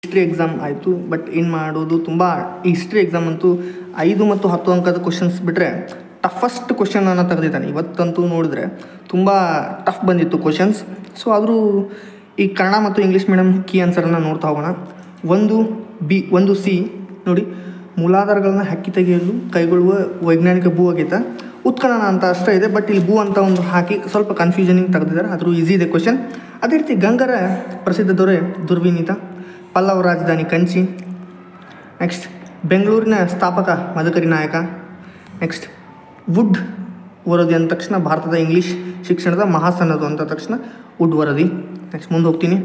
History exam ಆಯಿತು. But ಏನು ಮಾಡೋದು, ತುಂಬ ಈ ಹಿಸ್ಟ್ರಿ ಎಕ್ಸಾಮ್ ಅಂತೂ 5 ಮತ್ತು 10 ಅಂಕದ ಕ್ವಶನ್ಸ್ ಬಿಟ್ಟರೆ ಟಫಸ್ಟ್ ಕ್ವಶನನ್ನು ತೆಗೆದಿದ್ದಾನೆ. ಇವತ್ತಂತೂ ನೋಡಿದ್ರೆ ತುಂಬ ಟಫ್ ಬಂದಿತ್ತು ಕ್ವಶನ್ಸ್. ಸೊ ಆದರೂ ಈ ಕನ್ನಡ ಮತ್ತು ಇಂಗ್ಲೀಷ್ ಮೀಡಿಯಮ್ ಕೀ ಆನ್ಸರನ್ನು ನೋಡ್ತಾ ಹೋಗೋಣ. 1 ಸಿ ನೋಡಿ, ಮೂಲಾಧಾರಗಳನ್ನು ಹಕ್ಕಿ ತೆಗೆಯಲು ಕೈಗೊಳ್ಳುವ ವೈಜ್ಞಾನಿಕ ಭೂ ಅಗೆತ ಉತ್ಖನನ ಅಂತ ಅಷ್ಟೇ ಇದೆ. ಬಟ್ ಇಲ್ಲಿ ಭೂ ಅಂತ ಒಂದು ಹಾಕಿ ಸ್ವಲ್ಪ ಕನ್ಫ್ಯೂಷನಿಂಗ್ ತೆಗೆದಿದ್ದಾರೆ, ಆದರೂ ಈಸಿ ಇದೆ ಕ್ವಶನ್. ಅದೇ ರೀತಿ ಗಂಗರ ಪ್ರಸಿದ್ಧ ದೊರೆ ದುರ್ವಿನೀತ, ಪಲ್ಲವ ರಾಜಧಾನಿ ಕಂಚಿ, ನೆಕ್ಸ್ಟ್ ಬೆಂಗಳೂರಿನ ಸ್ಥಾಪಕ ಮದಕರಿ ನಾಯಕ, ನೆಕ್ಸ್ಟ್ ವುಡ್ ವರದಿ ಅಂದ ತಕ್ಷಣ ಭಾರತದ ಇಂಗ್ಲೀಷ್ ಶಿಕ್ಷಣದ ಮಹಾಸನ್ನದು ಅಂತ ತಕ್ಷಣ ವುಡ್ ವರದಿ. ನೆಕ್ಸ್ಟ್ ಮುಂದೆ ಹೋಗ್ತೀನಿ.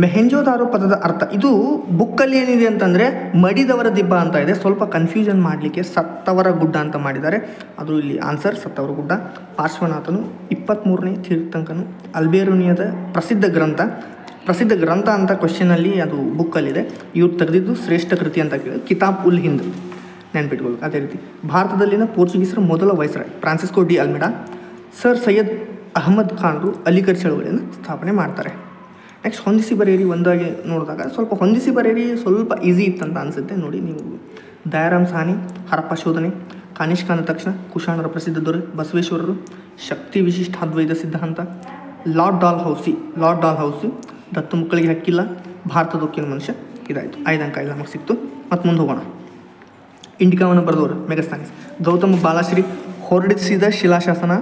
ಮೆಹೆಂಜೋದಾರೋ ಪದದ ಅರ್ಥ, ಇದು ಬುಕ್ಕಲ್ಲಿ ಏನಿದೆ ಅಂತಂದರೆ ಮಡಿದವರ ದಿಬ್ಬ ಅಂತ ಇದೆ. ಸ್ವಲ್ಪ ಕನ್ಫ್ಯೂಷನ್ ಮಾಡಲಿಕ್ಕೆ ಸತ್ತವರ ಗುಡ್ಡ ಅಂತ ಮಾಡಿದ್ದಾರೆ, ಅದು ಇಲ್ಲಿ ಆನ್ಸರ್ ಸತ್ತವರ ಗುಡ್ಡ. ಪಾರ್ಶ್ವನಾಥನು 23ನೇ ತೀರ್ಥಂಕನು, ಅಲ್ಬೇರುನಿಯದ ಪ್ರಸಿದ್ಧ ಗ್ರಂಥ ಅಂತ ಕ್ವಶನಲ್ಲಿ ಅದು ಬುಕ್ಕಲ್ಲಿದೆ. ಇವ್ರು ತೆಗೆದಿದ್ದು ಶ್ರೇಷ್ಠ ಕೃತಿ ಅಂತ ಕೇಳಿ ಕಿತಾಬ್ ಉಲ್ ಹಿಂದ್ ನೆನ್ಪಿಟ್ಕೊಳ್ಬೇಕು. ಅದೇ ರೀತಿ ಭಾರತದಲ್ಲಿನ ಪೋರ್ಚುಗೀಸರ ಮೊದಲ viceroy Francisco de Almeida. Sir Syed Ahmad ಖಾನ್ರು ಅಲಿಗಢ್ ಚಳವಳಿಯನ್ನು ಸ್ಥಾಪನೆ ಮಾಡ್ತಾರೆ. ನೆಕ್ಸ್ಟ್ ಹೊಂದಿಸಿ ಬರೆಯಿರಿ ಒಂದಾಗಿ ನೋಡಿದಾಗ ಸ್ವಲ್ಪ ಹೊಂದಿಸಿ ಬರೆಯಿರಿ ಸ್ವಲ್ಪ ಈಸಿ ಇತ್ತಂತ ಅನಿಸುತ್ತೆ. ನೋಡಿ ನೀವು, ದಯಾರಾಮ್ ಸಾನಿ ಹರಪ್ಪ ಶೋಧನೆ, ಕಾನಿಷ್ಕ ಅಂದ ತಕ್ಷಣ ಕುಶಾಣರ ಪ್ರಸಿದ್ಧ ದೊರೆ ಬಸವೇಶ್ವರರು, ಶಕ್ತಿ ವಿಶಿಷ್ಟ ಅದ್ವೈತ ಸಿದ್ಧಾಂತ, ಲಾರ್ಡ್ ಡಾಲ್ ಹೌಸಿ ದತ್ತು ಮಕ್ಕಳಿಗೆ ಹಕ್ಕಿಲ್ಲ, ಭಾರತದ ಉಕ್ಕಿನ ಮನುಷ್ಯ. ಇದಾಯಿತು, 5 ಅಂಕ ಇಲ್ಲ ನಮಗೆ ಸಿಕ್ತು. ಮತ್ತು ಮುಂದೆ ಹೋಗೋಣ. ಇಂಡಿಕಾವನ್ನು ಬರೆದವರು ಮೆಗಸ್ತಾನಿಸ್, ಗೌತಮ ಬಾಲಶ್ರೀ ಹೊರಡಿಸಿದ ಶಿಲಾಶಾಸನ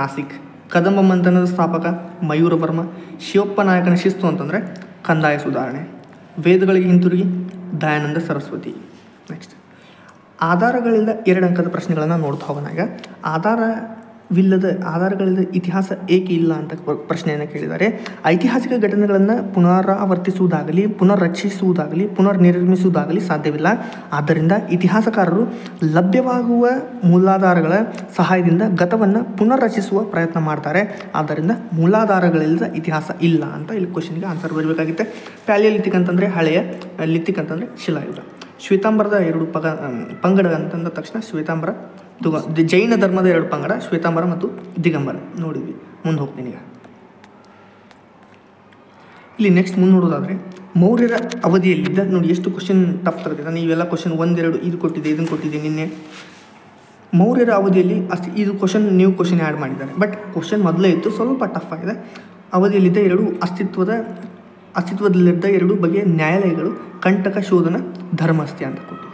ನಾಸಿಕ್, ಕದಂಬ ಮಂಥನದ ಸ್ಥಾಪಕ ಮಯೂರ ವರ್ಮ, ಶಿವಪ್ಪ ನಾಯಕನ ಶಿಸ್ತು ಅಂತಂದರೆ ಕಂದಾಯ ಸುಧಾರಣೆ, ವೇದಗಳಿಗೆ ಹಿಂತಿರುಗಿ ದಯಾನಂದ ಸರಸ್ವತಿ. ನೆಕ್ಸ್ಟ್ ಆಧಾರಗಳಿಂದ 2 ಅಂಕದ ಪ್ರಶ್ನೆಗಳನ್ನು ನೋಡ್ತಾ ಹೋಗೋಣ. ಈಗ ಆಧಾರಗಳಿಲ್ಲದ ಇತಿಹಾಸ ಏಕೆ ಇಲ್ಲ ಅಂತ ಪ್ರಶ್ನೆಯನ್ನು ಕೇಳಿದ್ದಾರೆ. ಐತಿಹಾಸಿಕ ಘಟನೆಗಳನ್ನು ಪುನರಾವರ್ತಿಸುವುದಾಗಲಿ ಪುನರ್ರಚಿಸುವುದಾಗಲಿ ಪುನರ್ನಿರ್ಮಿಸುವುದಾಗಲಿ ಸಾಧ್ಯವಿಲ್ಲ. ಆದ್ದರಿಂದ ಇತಿಹಾಸಕಾರರು ಲಭ್ಯವಾಗುವ ಮೂಲಾಧಾರಗಳ ಸಹಾಯದಿಂದ ಗತವನ್ನು ಪುನರ್ರಚಿಸುವ ಪ್ರಯತ್ನ ಮಾಡ್ತಾರೆ. ಆದ್ದರಿಂದ ಮೂಲಾಧಾರಗಳಿಲ್ಲದ ಇತಿಹಾಸ ಇಲ್ಲ ಅಂತ ಇಲ್ಲಿ ಕ್ವಶನ್ಗೆ ಆನ್ಸರ್ ಬರಬೇಕಾಗುತ್ತೆ. ಪ್ಯಾಲಿಯೋಲಿಥಿಕ್ ಅಂತಂದರೆ ಹಳೆಯ, ಲಿಥಿಕ್ ಅಂತಂದರೆ ಶಿಲಾಯುಗ. ಶ್ವೇತಾಂಬರದ 2 ಪಂಗಡ ಅಂತಂದ ತಕ್ಷಣ ಶ್ವೇತಾಂಬರ, ಜೈನ ಧರ್ಮದ 2 ಪಂಗಡ ಶ್ವೇತಾಂಬರ ಮತ್ತು ದಿಗಂಬರ ನೋಡಿದ್ವಿ. ಮುಂದೆ ಹೋಗ್ತೀನಿ. ಈಗ ಇಲ್ಲಿ ನೆಕ್ಸ್ಟ್ ಮುಂದೆ ನೋಡೋದಾದರೆ ಮೌರ್ಯರ ಅವಧಿಯಲ್ಲಿದ್ದ, ನೋಡಿ ಎಷ್ಟು ಕ್ವಶನ್ ಟಫ್ ತೆಗೆದಿದೆ. ನೀವೆಲ್ಲ ಕ್ವಶನ್ 1, 2 ಇದು ಕೊಟ್ಟಿದೆ, ಇದನ್ನು ಕೊಟ್ಟಿದೆ ನಿನ್ನೆ. ಮೌರ್ಯರ ಅವಧಿಯಲ್ಲಿ ಇದು ನ್ಯೂ ಕ್ವಶನ್ ಆ್ಯಡ್ ಮಾಡಿದ್ದಾರೆ. ಬಟ್ ಕ್ವಶನ್ ಮೊದಲೇ ಇತ್ತು, ಸ್ವಲ್ಪ ಟಫ್ ಆಗಿದೆ. ಅವಧಿಯಲ್ಲಿದ್ದ 2 ಅಸ್ತಿತ್ವದಲ್ಲಿದ್ದ 2 ಬಗೆಯ ನ್ಯಾಯಾಲಯಗಳು, ಕಂಟಕ ಶೋಧನ, ಧರ್ಮಸ್ಥ್ಯ ಅಂತ ಕೊಟ್ಟಿದ್ದಾರೆ.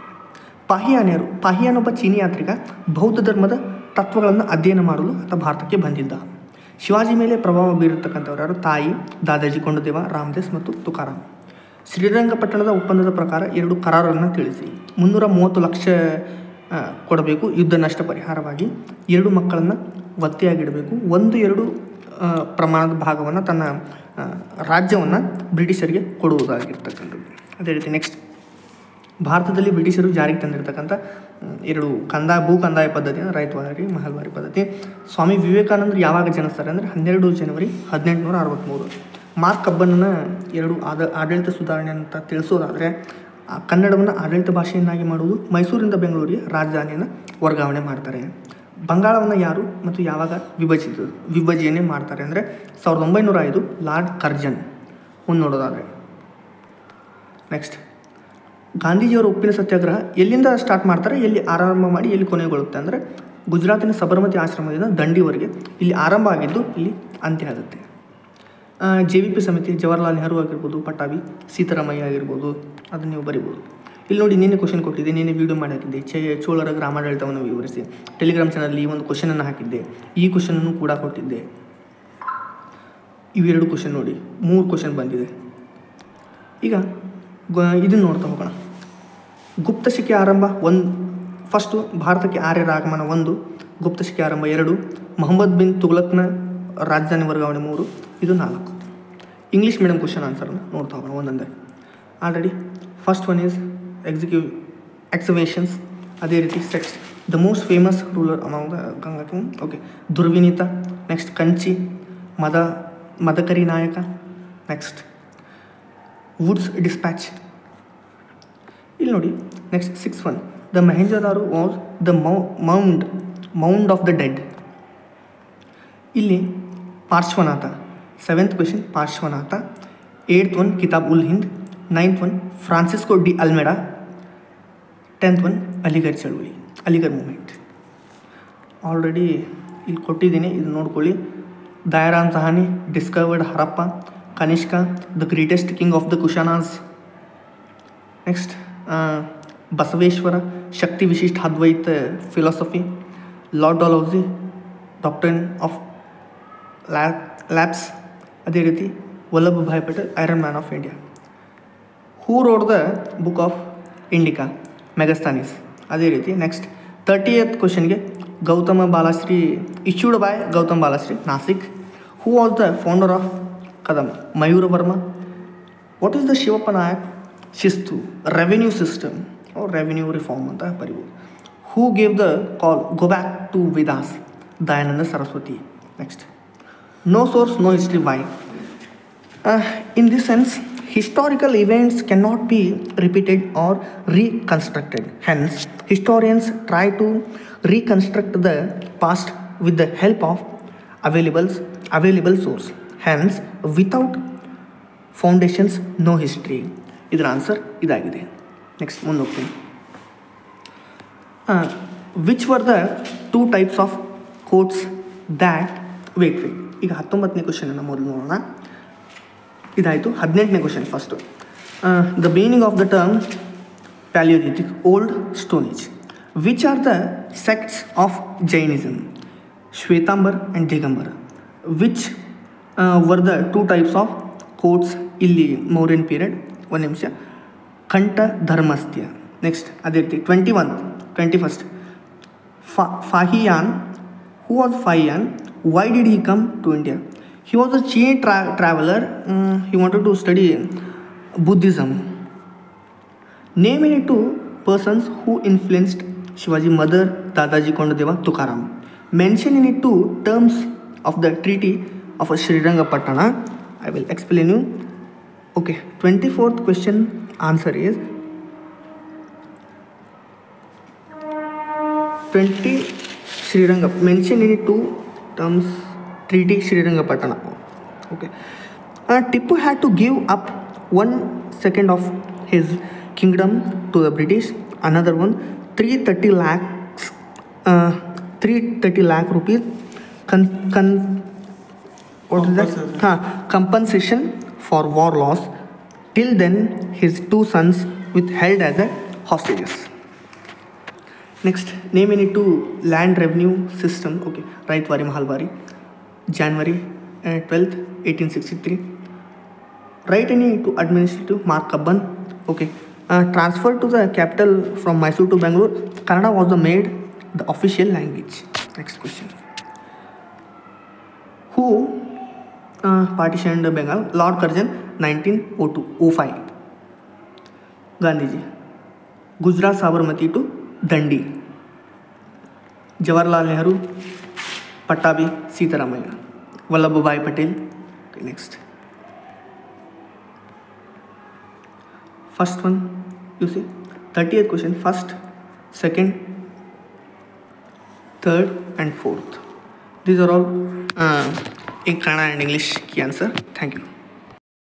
ಪಾಹಿಯಾನ್ಯರು, ಪಾಹಿಯಾನ್ ಒಬ್ಬ ಚೀನಿ ಯಾತ್ರಿಕ, ಬೌದ್ಧ ಧರ್ಮದ ತತ್ವಗಳನ್ನು ಅಧ್ಯಯನ ಮಾಡಲು ಭಾರತಕ್ಕೆ ಬಂದಿದ್ದ. ಶಿವಾಜಿ ಮೇಲೆ ಪ್ರಭಾವ ಬೀರಿರ್ತಕ್ಕಂಥವ್ರು ಯಾರು? ತಾಯಿ, ದಾದಾಜಿ ಕೊಂಡದೇವ, ರಾಮದಾಸ್ ಮತ್ತು ತುಕಾರಾಮ್. ಶ್ರೀರಂಗಪಟ್ಟಣದ ಒಪ್ಪಂದದ ಪ್ರಕಾರ 2 ಕರಾರನ್ನು ತಿಳಿಸಿ. 330 ಲಕ್ಷ ಕೊಡಬೇಕು ಯುದ್ಧ ನಷ್ಟ ಪರಿಹಾರವಾಗಿ. 2 ಮಕ್ಕಳನ್ನು ಒತ್ತೆಯಾಗಿಡಬೇಕು. 1/2 ಪ್ರಮಾಣದ ಭಾಗವನ್ನು ತನ್ನ ರಾಜ್ಯವನ್ನು ಬ್ರಿಟಿಷರಿಗೆ ಕೊಡುವುದಾಗಿರ್ತಕ್ಕಂಥದ್ದು. ಅದೇ ರೀತಿ ನೆಕ್ಸ್ಟ್ ಭಾರತದಲ್ಲಿ ಬ್ರಿಟಿಷರು ಜಾರಿಗೆ ತಂದಿರತಕ್ಕಂಥ 2 ಭೂ ಕಂದಾಯ ಪದ್ಧತಿನ ರೈತವಾರಿ, ಮಹಲ್ವಾರಿ ಪದ್ಧತಿ. ಸ್ವಾಮಿ ವಿವೇಕಾನಂದರು ಯಾವಾಗ ಜನಿಸ್ತಾರೆ ಅಂದರೆ 12 ಜನವರಿ 1863. ಮಾರ್ಕ್ ಕಬ್ಬನ್ನ 2 ಆಡಳಿತ ಸುಧಾರಣೆ ಅಂತ ತಿಳಿಸೋದಾದರೆ ಕನ್ನಡವನ್ನು ಆಡಳಿತ ಭಾಷೆಯನ್ನಾಗಿ ಮಾಡುವುದು, ಮೈಸೂರಿಂದ ಬೆಂಗಳೂರಿಗೆ ರಾಜಧಾನಿಯನ್ನು ವರ್ಗಾವಣೆ ಮಾಡ್ತಾರೆ. ಬಂಗಾಳವನ್ನು ಯಾರು ಮತ್ತು ಯಾವಾಗ ವಿಭಜನೆ ಮಾಡ್ತಾರೆ ಅಂದರೆ 1905 ಲಾರ್ಡ್ ಕರ್ಜನ್. ಮುಂದೆ ನೋಡೋದಾದರೆ ನೆಕ್ಸ್ಟ್ ಗಾಂಧೀಜಿಯವರ ಉಪ್ಪಿನ ಸತ್ಯಾಗ್ರಹ ಎಲ್ಲಿಂದ ಸ್ಟಾರ್ಟ್ ಮಾಡ್ತಾರೆ, ಎಲ್ಲಿ ಆರಂಭ ಮಾಡಿ ಎಲ್ಲಿ ಕೊನೆಗೊಳ್ಳುತ್ತೆ ಅಂದರೆ ಗುಜರಾತಿನ ಸಬರಮತಿ ಆಶ್ರಮದಿಂದ ದಂಡಿವರೆಗೆ ಇಲ್ಲಿ ಆರಂಭ ಆಗಿದ್ದು ಇಲ್ಲಿ ಅಂತ್ಯ ಆಗುತ್ತೆ. JVP ಸಮಿತಿ, ಜವಾಹರ್ಲಾಲ್ ನೆಹರು ಆಗಿರ್ಬೋದು, ಪಟಾಭಿ, ಸೀತಾರಾಮಯ್ಯ ಆಗಿರ್ಬೋದು, ಅದನ್ನು ನೀವು ಬರಿಬೋದು. ಇಲ್ಲಿ ನೋಡಿ ನಿನ್ನೆ ಕ್ವಶನ್ ಕೊಟ್ಟಿದ್ದೆ, ನಿನ್ನೆ ವೀಡಿಯೋ ಮಾಡಿ ಹಾಕಿದ್ದೆ. ಚೋಳರ ಗ್ರಾಮಾಡಳಿತವನ್ನು ವಿವರಿಸಿ ಟೆಲಿಗ್ರಾಮ್ ಚಾನಲ್ ಈ ಒಂದು ಕ್ವಶನನ್ನು ಹಾಕಿದ್ದೆ. ಈ ಕ್ವಶನನ್ನು ಕೂಡ ಕೊಟ್ಟಿದ್ದೆ. ಇವೆರಡು ಕ್ವಶನ್ ನೋಡಿ 3 ಕ್ವಶನ್ ಬಂದಿದೆ. ಈಗ ಇದನ್ನು ನೋಡ್ತಾ ಹೋಗೋಣ. ಗುಪ್ತಶಿಕೆ ಆರಂಭ 1, ಫಸ್ಟು ಭಾರತಕ್ಕೆ ಆರ್ಯರ ಆಗಮನ 1, ಗುಪ್ತಶಿಕೆ ಆರಂಭ 2, ಮೊಹಮ್ಮದ್ ಬಿನ್ ತುಘಲಕ್ನ ರಾಜಧಾನಿ ವರ್ಗಾವಣೆ 3, ಇದು 4. ಇಂಗ್ಲೀಷ್ ಮೀಡಿಯಂ ಕ್ವಶನ್ ಆನ್ಸರ್ನ ನೋಡ್ತಾ ಹೋಗೋಣ ಒಂದೊಂದೇ. Already first one is excavations. ಅದೇ ರೀತಿ ಸೆಕ್ಸ್, the most famous ruler among the Ganga king. Okay, Durvinita. Next Kanchi, Madakari Nayaka. Next Wood's dispatch. ಇಲ್ಲಿ ನೋಡಿ next 6th one, the Mohenjodaro was the mound of the dead. ಇಲ್ಲಿ Parshvanatha. 7th question Parshvanatha. 8th one Kitab ul Hind. 9th one Francisco de Almeida. 10th one Aligarh ಚಳುವಳಿ, Aligarh movement. Already ಇಲ್ಲಿ ಕೊಟ್ಟಿದ್ದೀನಿ, ಇದು ನೋಡ್ಕೊಳ್ಳಿ. Dayaram Sawhney discovered Harappa. Kanishka the greatest king of the Kushanas. Next Basaveshwara Shakti Vishishta Advaita philosophy. Lord Dalhousie doctrine of lapse. ಅದೇ ರೀತಿ Vallabhbhai Patel iron man of India. Who wrote the book of Indica? Megasthenes. ಅದೇ ರೀತಿ next 30th ಕ್ವಶನ್ಗೆ Gautama Balashri issued by Gautam Balashri, Nashik. Who was the founder of Kadam? Mayura Varma. What is the Shivappa Nayak shistu? Revenue system revenue reform ಅಂತ ಬರೀಬೋದು. Who gave the call go back to Vedas? Dayananda Saraswati. Next no source no history. Why? In this sense historical events cannot be repeated or reconstructed. Hence, historians try to reconstruct the past with the help of available source. Hence, without foundations, no history. ಇದರ answer ಇದಾಗಿದೆ. Next ಮುಂದೆ ಹೋಗ್ತೀನಿ. Which were the 2 types of quotes that wait ಈಗ 19ನೇ ಕ್ವಶನನ್ನು ಮೊದಲು ನೋಡೋಣ. ಇದಾಯಿತು. 18ನೇ question first. The meaning of the term palaeolithic, old, stone age. Which are the sects of Jainism? Shvetambar and Digambara. Which were the 2 types of quotes? ಇಲ್ಲಿ Mauryan period. ಒಂದು ನಿಮಿಷ. ಕಂಠ ಧರ್ಮಸ್ಥ್ಯ. ನೆಕ್ಸ್ಟ್ ಅದೇ ರೀತಿ 21st Fahien. Who was Fahien? Why did he come to India? He was a Chin traveler. He wanted to study Buddhism. Name any 2 persons who influenced Shivaji: mother, Dadaji Kondadeva, Tukaram. Mention any 2 terms of the treaty of Srirangapatna. I will explain you. Okay, 24th question answer is 20 Sriranga. Mention any 2 terms treaty Srirangapatna. Okay. Tipu had to give up 1/2 of his kingdom to the British. Another one, 330 lakh rupees what is that? Compensation for war loss. Till then, his 2 sons withheld as a hostages. Next, name any 2 land revenue system. Okay, Raitwari Mahalwari. January 12th, 1863. Write any 2 administrative. Mark Kabban. Okay. Transfer to the capital from Mysore to Bangalore. Kannada was made the official language. Next question. Who partitioned Bengal? Lord Curzon, 1905. Gandhiji. Gujarat Sabarmati to Dandi. Jawaharlal Nehru, Pattabi, Sitaramaya. Vallabhbhai Patel. Okay, next. First one, you see, 30th question, first, second, third and fourth. These are all in Kannada and English key answer. Thank you.